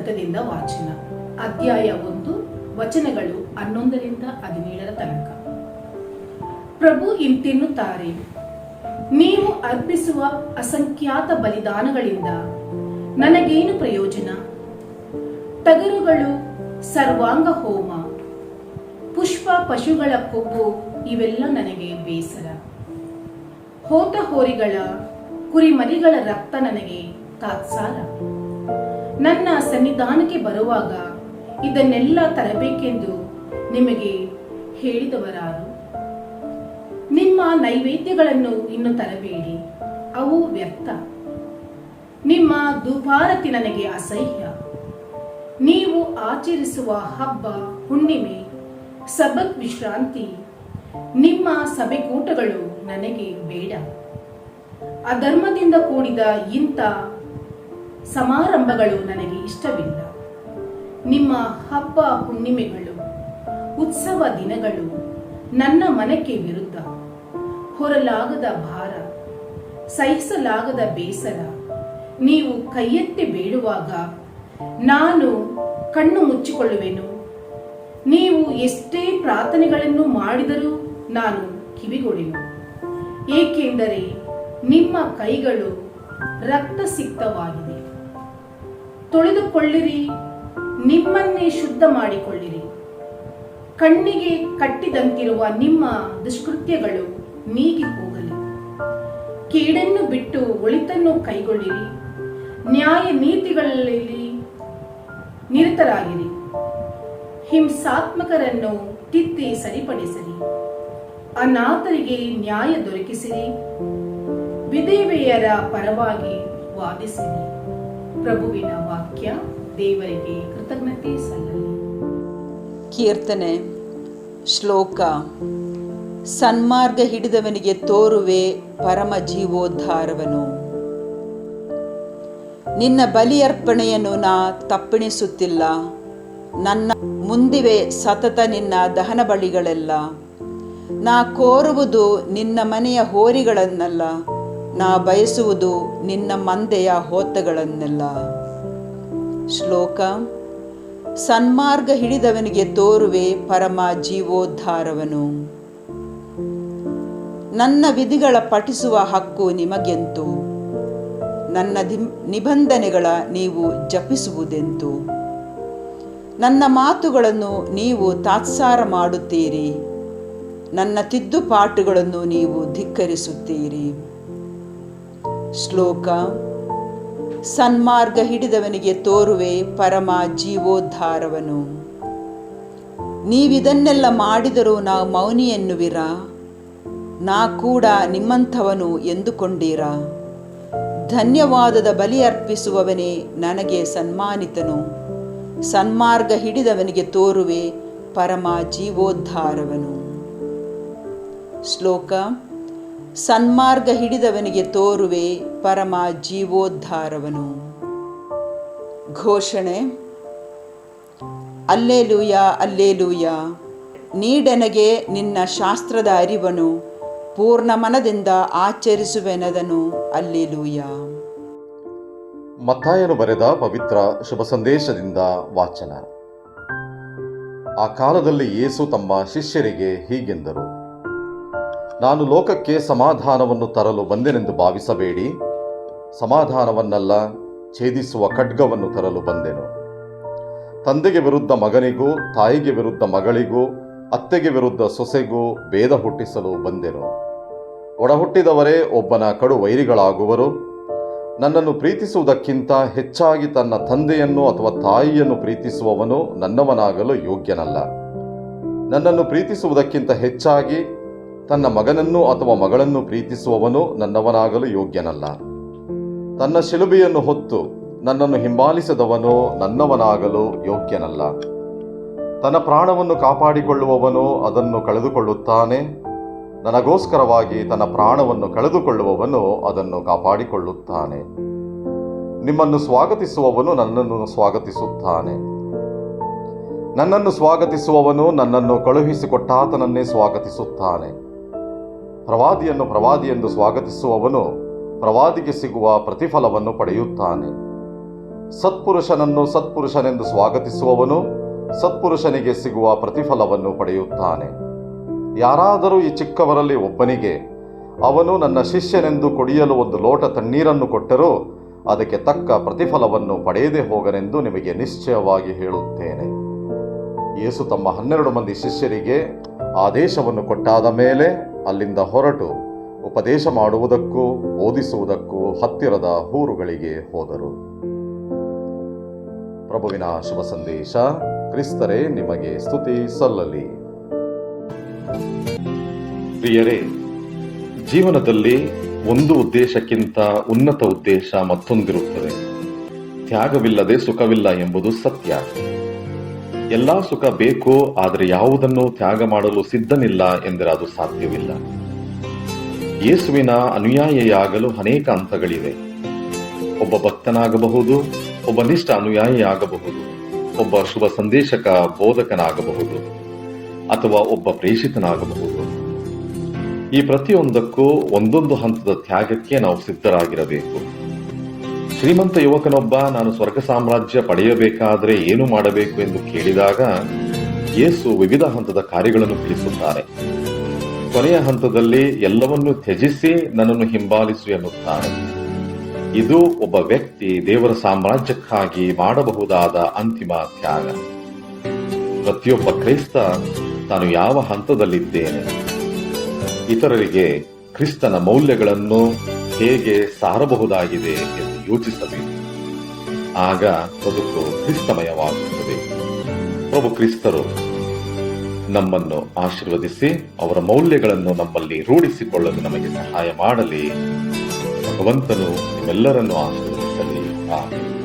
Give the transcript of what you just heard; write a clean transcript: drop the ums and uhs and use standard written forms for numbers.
ಗ್ರಂಥದಿಂದ ವಾಚನ. ಅಧ್ಯಾಯ 1, ವಚನಗಳು 11ರಿಂದ 17 ತನಕ. ಪ್ರಭು ಇಂತೆನ್ನುತ್ತಾರೆ, ನೀವು ಅರ್ಪಿಸುವ ಅಸಂಖ್ಯಾತ ಬಲಿದಾನಗಳಿಂದ ನನಗೇನು ಪ್ರಯೋಜನ? ಟಗರುಗಳು, ಸರ್ವಾಂಗ ಹೋಮ, ಪುಷ್ಪ ಪಶುಗಳ ಕೊಬ್ಬು ಇವೆಲ್ಲ ನನಗೆ ಬೇಸರ. ಹೋತ ಹೋರಿಗಳ, ಕುರಿಮರಿಗಳ ರಕ್ತ ನನಗೆ ತಾತ್ಸಾರ. ನನ್ನ ಸನ್ನಿಧಾನಕ್ಕೆ ಬರುವಾಗ ಇದನ್ನೆಲ್ಲ ತರಬೇಕೆಂದು ನಿಮಗೆ ಹೇಳಿದವರಾರು? ನಿಮ್ಮ ನೈವೇದ್ಯಗಳನ್ನು ಇನ್ನು ತರಬೇಡಿ, ಅವು ವ್ಯರ್ಥ. ನಿಮ್ಮ ಧೂಪಾರತಿ ನನಗೆ ಅಸಹ್ಯ. ನೀವು ಆಚರಿಸುವ ಹಬ್ಬ, ಹುಣ್ಣಿಮೆ, ಸಬ್ಬತ್ ವಿಶ್ರಾಂತಿ, ನಿಮ್ಮ ಸಭೆಕೂಟಗಳು ನನಗೆ ಬೇಡ. ಅಧರ್ಮದಿಂದ ಕೂಡಿದ ಇಂಥ ಸಮಾರಂಭಗಳು ನನಗೆ ಇಷ್ಟವಿಲ್ಲ. ನಿಮ್ಮ ಹಬ್ಬ, ಹುಣ್ಣಿಮೆಗಳು, ಉತ್ಸವ ದಿನಗಳು ನನ್ನ ಮನಕ್ಕೆ ವಿರುದ್ಧ. ಹೊರಲಾಗದ ಭಾರ, ಸಹಿಸಲಾಗದ ಬೇಸರ. ನೀವು ಕೈಯೆತ್ತಿ ಬೇಡುವಾಗ ನಾನು ಕಣ್ಣು ಮುಚ್ಚಿಕೊಳ್ಳುವೆನು. ನೀವು ಎಷ್ಟೇ ಪ್ರಾರ್ಥನೆಗಳನ್ನು ಮಾಡಿದರೂ ನಾನು ಕಿವಿಗೊಡೆನು. ಏಕೆಂದರೆ ನಿಮ್ಮ ಕೈಗಳು ರಕ್ತಸಿಕ್ತವಾಗಿದೆ. ತೊಳೆದುಕೊಳ್ಳಿರಿ, ನಿಮ್ಮನ್ನೇ ಶುದ್ಧ ಮಾಡಿಕೊಳ್ಳಿರಿ. ಕಣ್ಣಿಗೆ ಕಟ್ಟಿದಂತಿರುವ ನಿಮ್ಮ ದುಷ್ಕೃತ್ಯಗಳು ನೀಗಿ ಹೋಗಲಿ. ಕೇಡನ್ನು ಬಿಟ್ಟು ಒಳಿತನ್ನು ಕೈಗೊಳ್ಳಿರಿ. ನ್ಯಾಯ ನೀತಿಗಳಲ್ಲಿ ನಿರತರಾಗಿರಿ. ಹಿಂಸಾತ್ಮಕರನ್ನು ತಿದ್ದಿ ಸರಿಪಡಿಸಿರಿ. ಅನಾಥರಿಗೆ ನ್ಯಾಯ ದೊರಕಿಸಿರಿ. ವಿಧವೆಯರ ಪರವಾಗಿ ವಾದಿಸಿರಿ. ಪ್ರಭುವಿನ ವಾಕ್ಯ. ದೇವರಿಗೆ ಕೃತಜ್ಞತೆ ಸಲ್ಲಲಿ. ಕೀರ್ತನೆ. ಶ್ಲೋಕ. ಸನ್ಮಾರ್ಗ ಹಿಡಿದವನಿಗೆ ತೋರುವೆ ಪರಮ ಜೀವೋದ್ಧಾರವನು. ನಿನ್ನ ಬಲಿಯರ್ಪಣೆಯನ್ನು ನಾ ತಪ್ಪಣಿಸುತ್ತಿಲ್ಲ. ನನ್ನ ಮುಂದಿವೆ ಸತತ ನಿನ್ನ ದಹನ ಬಳಿಗಳೆಲ್ಲ. ನಾ ಕೋರುವುದು ನಿನ್ನ ಮನೆಯ ಹೋರಿಗಳನ್ನಲ್ಲ, ನಾ ಬಯಸುವುದು ನಿನ್ನ ಮಂದೆಯ ಹೋತಗಳನ್ನೆಲ್ಲ. ಶ್ಲೋಕ. ಸನ್ಮಾರ್ಗ ಹಿಡಿದವನಿಗೆ ತೋರುವೆ ಪರಮ ಜೀವೋದ್ಧಾರವನು. ನನ್ನ ವಿಧಿಗಳ ಪಠಿಸುವ ಹಕ್ಕು ನಿಮಗೆಂತು? ನನ್ನ ನಿಬಂಧನೆಗಳ ನೀವು ಜಪಿಸುವುದೆಂತು? ನನ್ನ ಮಾತುಗಳನ್ನು ನೀವು ತಾತ್ಸಾರ ಮಾಡುತ್ತೀರಿ. ನನ್ನ ತಿದ್ದುಪಾಟುಗಳನ್ನು ನೀವು ಧಿಕ್ಕರಿಸುತ್ತೀರಿ. ಶ್ಲೋಕ. ಸನ್ಮಾರ್ಗ ಹಿಡಿದವನಿಗೆ ತೋರುವೆ ಪರಮ ಜೀವೋದ್ಧಾರವನು. ನೀವಿದನ್ನೆಲ್ಲ ಮಾಡಿದರೂ ನಾವು ಮೌನಿ ಎನ್ನುವಿರಾ? ನಾ ಕೂಡ ನಿಮ್ಮಂಥವನು ಎಂದುಕೊಂಡೀರಾ? ಧನ್ಯವಾದದ ಬಲಿ ಅರ್ಪಿಸುವವನೇ ನನಗೆ ಸನ್ಮಾನಿತನು. ಸನ್ಮಾರ್ಗ ಹಿಡಿದವನಿಗೆ ತೋರುವೆ ಪರಮ ಜೀವೋದ್ಧಾರವನು. ಶ್ಲೋಕ. ಸನ್ಮಾರ್ಗ ಹಿಡಿದವನಿಗೆ ತೋರುವೆ ಪರಮ ಜೀವೋದ್ಧಾರವನು. ಘೋಷಣೆ. Alleluia, alleluia. ನೀಡೆನಗೆ ನಿನ್ನ ಶಾಸ್ತ್ರದ ಅರಿವನು. ಪೂರ್ಣ ಮನದಿಂದ ಆಚರಿಸುವೆನದನು. ಅಲ್ಲೇಲೂಯ. ಮತ್ತಾಯನು ಬರೆದ ಪವಿತ್ರ ಶುಭ ಸಂದೇಶದಿಂದ ವಾಚನ. ಆ ಕಾಲದಲ್ಲಿ ಯೇಸು ತಮ್ಮ ಶಿಷ್ಯರಿಗೆ ಹೀಗೆಂದರು, ನಾನು ಲೋಕಕ್ಕೆ ಸಮಾಧಾನವನ್ನು ತರಲು ಬಂದೆನೆಂದು ಭಾವಿಸಬೇಡಿ. ಸಮಾಧಾನವನ್ನಲ್ಲ, ಛೇದಿಸುವ ಖಡ್ಗವನ್ನು ತರಲು ಬಂದೆನು. ತಂದೆಗೆ ವಿರುದ್ಧ ಮಗನಿಗೂ, ತಾಯಿಗೆ ವಿರುದ್ಧ ಮಗಳಿಗೂ, ಅತ್ತೆಗೆ ವಿರುದ್ಧ ಸೊಸೆಗೂ ಭೇದ ಹುಟ್ಟಿಸಲು ಬಂದೆನು. ಒಡಹುಟ್ಟಿದವರೇ ಒಬ್ಬನ ಕಡು ವೈರಿಗಳಾಗುವರು. ನನ್ನನ್ನು ಪ್ರೀತಿಸುವುದಕ್ಕಿಂತ ಹೆಚ್ಚಾಗಿ ತನ್ನ ತಂದೆಯನ್ನು ಅಥವಾ ತಾಯಿಯನ್ನು ಪ್ರೀತಿಸುವವನು ನನ್ನವನಾಗಲು ಯೋಗ್ಯನಲ್ಲ. ನನ್ನನ್ನು ಪ್ರೀತಿಸುವುದಕ್ಕಿಂತ ಹೆಚ್ಚಾಗಿ ತನ್ನ ಮಗನನ್ನು ಅಥವಾ ಮಗಳನ್ನು ಪ್ರೀತಿಸುವವನು ನನ್ನವನಾಗಲು ಯೋಗ್ಯನಲ್ಲ. ತನ್ನ ಶಿಲುಬೆಯನ್ನು ಹೊತ್ತು ನನ್ನನ್ನು ಹಿಂಬಾಲಿಸದವನು ನನ್ನವನಾಗಲು ಯೋಗ್ಯನಲ್ಲ. ತನ್ನ ಪ್ರಾಣವನ್ನು ಕಾಪಾಡಿಕೊಳ್ಳುವವನು ಅದನ್ನು ಕಳೆದುಕೊಳ್ಳುತ್ತಾನೆ. ನನಗೋಸ್ಕರವಾಗಿ ತನ್ನ ಪ್ರಾಣವನ್ನು ಕಳೆದುಕೊಳ್ಳುವವನು ಅದನ್ನು ಕಾಪಾಡಿಕೊಳ್ಳುತ್ತಾನೆ. ನಿಮ್ಮನ್ನು ಸ್ವಾಗತಿಸುವವನು ನನ್ನನ್ನು ಸ್ವಾಗತಿಸುತ್ತಾನೆ. ನನ್ನನ್ನು ಸ್ವಾಗತಿಸುವವನು ನನ್ನನ್ನು ಕಳುಹಿಸಿಕೊಟ್ಟಾತನನ್ನೇ ಸ್ವಾಗತಿಸುತ್ತಾನೆ. ಪ್ರವಾದಿಯನ್ನು ಪ್ರವಾದಿಯೆಂದು ಸ್ವಾಗತಿಸುವವನು ಪ್ರವಾದಿಗೆ ಸಿಗುವ ಪ್ರತಿಫಲವನ್ನು ಪಡೆಯುತ್ತಾನೆ. ಸತ್ಪುರುಷನನ್ನು ಸತ್ಪುರುಷನೆಂದು ಸ್ವಾಗತಿಸುವವನು ಸತ್ಪುರುಷನಿಗೆ ಸಿಗುವ ಪ್ರತಿಫಲವನ್ನು ಪಡೆಯುತ್ತಾನೆ. ಯಾರಾದರೂ ಈ ಚಿಕ್ಕವರಲ್ಲಿ ಒಬ್ಬನಿಗೆ ಅವನು ನನ್ನ ಶಿಷ್ಯನೆಂದು ಕುಡಿಯಲು ಒಂದು ಲೋಟ ತಣ್ಣೀರನ್ನು ಕೊಟ್ಟರೂ ಅದಕ್ಕೆ ತಕ್ಕ ಪ್ರತಿಫಲವನ್ನು ಪಡೆಯದೆ ಹೋಗನೆಂದು ನಿಮಗೆ ನಿಶ್ಚಯವಾಗಿ ಹೇಳುತ್ತೇನೆ. ಯೇಸು ತಮ್ಮ 12 ಮಂದಿ ಶಿಷ್ಯರಿಗೆ ಆದೇಶವನ್ನು ಕೊಟ್ಟಾದ ಮೇಲೆ ಅಲ್ಲಿಂದ ಹೊರಟು ಉಪದೇಶ ಮಾಡುವುದಕ್ಕೂ ಬೋಧಿಸುವುದಕ್ಕೂ ಹತ್ತಿರದ ಊರುಗಳಿಗೆ ಹೋದರು. ಪ್ರಭುವಿನ ಶುಭ ಸಂದೇಶ. ಕ್ರಿಸ್ತರೇ ನಿಮಗೆ ಸ್ತುತಿ ಸಲ್ಲಲಿ. ಪ್ರಿಯರೇ, ಜೀವನದಲ್ಲಿ ಒಂದು ಉದ್ದೇಶಕ್ಕಿಂತ ಉನ್ನತ ಉದ್ದೇಶ ಮತ್ತೊಂದಿರುತ್ತದೆ. ತ್ಯಾಗವಿಲ್ಲದೆ ಸುಖವಿಲ್ಲ ಎಂಬುದು ಸತ್ಯ. ಎಲ್ಲಾ ಸುಖ ಬೇಕು, ಆದರೆ ಯಾವುದನ್ನು ತ್ಯಾಗ ಮಾಡಲು ಸಿದ್ಧನಿಲ್ಲ ಎಂದರೆ ಅದು ಸಾಧ್ಯವಿಲ್ಲ. ಯೇಸುವಿನ ಅನುಯಾಯಿಯಾಗಲು ಅನೇಕ ಹಂತಗಳಿವೆ. ಒಬ್ಬ ಭಕ್ತನಾಗಬಹುದು, ಒಬ್ಬ ನಿಷ್ಠ ಅನುಯಾಯಿಯಾಗಬಹುದು, ಒಬ್ಬ ಶುಭ ಸಂದೇಶಕ ಬೋಧಕನಾಗಬಹುದು, ಅಥವಾ ಒಬ್ಬ ಪ್ರೇಷಿತನಾಗಬಹುದು. ಈ ಪ್ರತಿಯೊಂದಕ್ಕೂ ಒಂದೊಂದು ಹಂತದ ತ್ಯಾಗಕ್ಕೆ ನಾವು ಸಿದ್ಧರಾಗಿರಬೇಕು. ಶ್ರೀಮಂತ ಯುವಕನೊಬ್ಬ ನಾನು ಸ್ವರ್ಗ ಸಾಮ್ರಾಜ್ಯ ಪಡೆಯಬೇಕಾದರೆ ಏನು ಮಾಡಬೇಕು ಎಂದು ಕೇಳಿದಾಗ ಯೇಸು ವಿವಿಧ ಹಂತದ ಕಾರ್ಯಗಳನ್ನು ತಿಳಿಸುತ್ತಾರೆ. ಕೊನೆಯ ಹಂತದಲ್ಲಿ ಎಲ್ಲವನ್ನೂ ತ್ಯಜಿಸಿ ನನ್ನನ್ನು ಹಿಂಬಾಲಿಸು ಎನ್ನುತ್ತಾರೆ. ಇದು ಒಬ್ಬ ವ್ಯಕ್ತಿ ದೇವರ ಸಾಮ್ರಾಜ್ಯಕ್ಕಾಗಿ ಮಾಡಬಹುದಾದ ಅಂತಿಮ ತ್ಯಾಗ. ಪ್ರತಿಯೊಬ್ಬ ಕ್ರೈಸ್ತ ತಾನು ಯಾವ ಹಂತದಲ್ಲಿದ್ದೇನೆ, ಇತರರಿಗೆ ಕ್ರಿಸ್ತನ ಮೌಲ್ಯಗಳನ್ನು ಹೇಗೆ ಸಾರಬಹುದಾಗಿದೆ ಎಂದು ಯೋಚಿಸಬೇಕು. ಆಗ ಬದುಕು ಕ್ರಿಸ್ತಮಯವಾಗುತ್ತದೆ. ಪ್ರಭು ಕ್ರಿಸ್ತರು ನಮ್ಮನ್ನು ಆಶೀರ್ವದಿಸಿ ಅವರ ಮೌಲ್ಯಗಳನ್ನು ನಮ್ಮಲ್ಲಿ ರೂಢಿಸಿಕೊಳ್ಳಲು ನಮಗೆ ಸಹಾಯ ಮಾಡಲಿ. ಭಗವಂತನು ನಿಮ್ಮೆಲ್ಲರನ್ನು ಆಶೀರ್ವದಿಸಲಿ. ಆಮೆನ್.